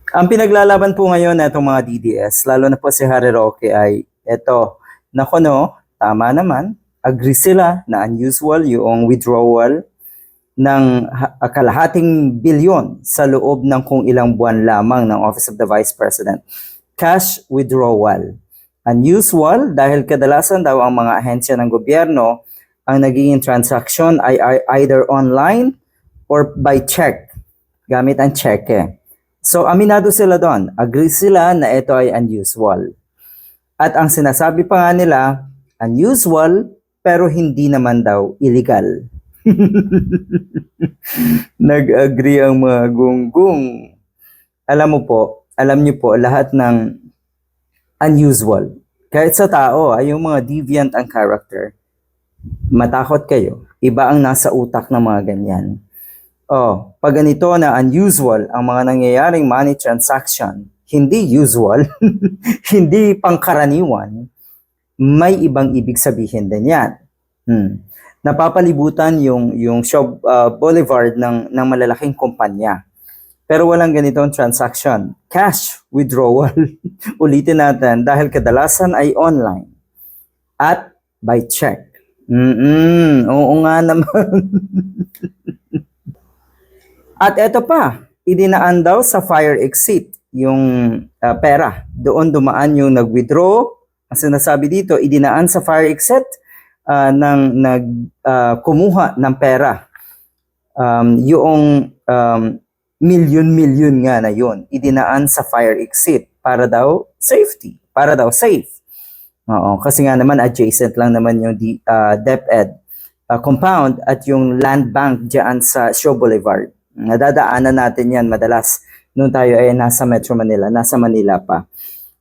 Ang pinaglalaban po ngayon na itong mga DDS, lalo na po si Harry Roque ay eto, nako no, tama naman, agree sila na unusual yung withdrawal ng kalahating bilyon sa loob ng kung ilang buwan lamang ng Office of the Vice President. Cash withdrawal. Unusual dahil kadalasan daw ang mga ahensya ng gobyerno ang nagiging transaction ay either online or by check, gamit ang cheque. So aminado sila doon, agree sila na ito ay unusual. At ang sinasabi pa nga nila, unusual pero hindi naman daw illegal. Nag-agree ang mga gunggong. Alam niyo po, lahat ng unusual, kahit sa tao, ay yung mga deviant ang character. Matakot kayo, iba ang nasa utak ng mga ganyan. Pag ganito na unusual ang mga nangyayaring money transaction, hindi usual, hindi pangkaraniwan, may ibang ibig sabihin din yan. Napapalibutan yung Shaw Boulevard ng malalaking kumpanya. Pero walang ganitong transaction. Cash withdrawal. Ulitin natin dahil kadalasan ay online at by check. Oo nga naman. At eto pa, idinaan daw sa fire exit yung pera. Doon dumaan yung nag-withdraw. Ang sinasabi dito, idinaan sa fire exit ng kumuha ng pera. Yung milyon nga na yun, idinaan sa fire exit para daw safety, para daw safe. Kasi nga naman adjacent lang naman yung DepEd compound at yung land bank dyan sa Shaw Boulevard. Nadadaanan natin yan madalas nung tayo ay nasa Metro Manila, nasa Manila pa.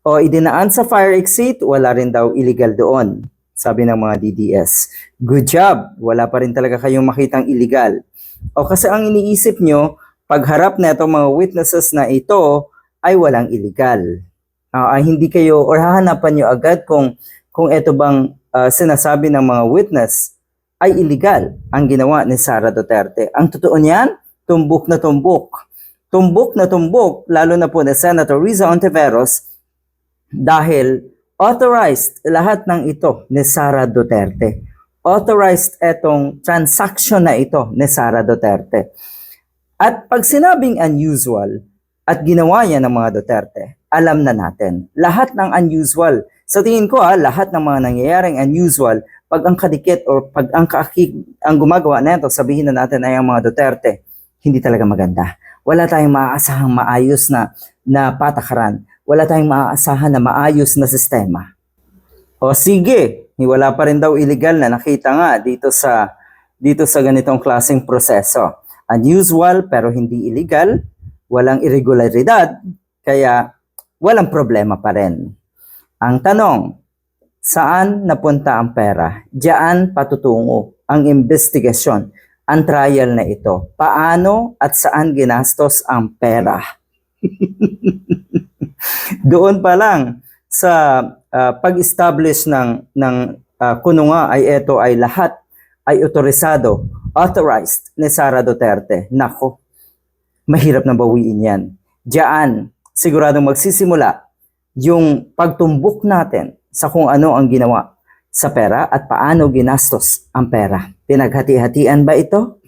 Idinaan sa fire exit, wala rin daw illegal doon, sabi ng mga DDS. Good job, wala pa rin talaga kayong makitang illegal. Kasi ang iniisip nyo, pagharap na itong mga witnesses na ito, ay walang illegal. Hindi kayo, or hahanapan nyo agad kung ito bang sinasabi ng mga witness ay illegal ang ginawa ni Sara Duterte. Ang totoo niyan, tumbok na tumbok. Tumbok na tumbok, lalo na po ni Senator Riza Ontiveros, dahil authorized lahat ng ito ni Sara Duterte. Authorized itong transaction na ito ni Sara Duterte. At pag sinabing unusual at ginawa yan ng mga Duterte, alam na natin. Lahat ng unusual. Sa tingin ko lahat ng mga nangyayaring unusual, pag ang kadikit o pag ang gumagawa nito, sabihin na natin ay ang mga Duterte, hindi talaga maganda. Wala tayong maaasahang maayos na patakaran. Wala tayong maaasahan na maayos na sistema. Sige, wala pa rin daw illegal na nakita nga dito sa ganitong klaseng proseso. Unusual pero hindi illegal, walang irregularidad, kaya walang problema pa rin. Ang tanong, saan napunta ang pera? Diyan patutungo ang investigasyon, ang trial na ito. Paano at saan ginastos ang pera? Doon pa lang sa pag-establish ng kuno nga ay ito ay lahat ay otorisado, authorized ni Sara Duterte. Nako, mahirap na bawiin yan. Diyan, siguradong magsisimula yung pagtumbok natin sa kung ano ang ginawa sa pera at paano ginastos ang pera. Pinaghati-hatian ba ito?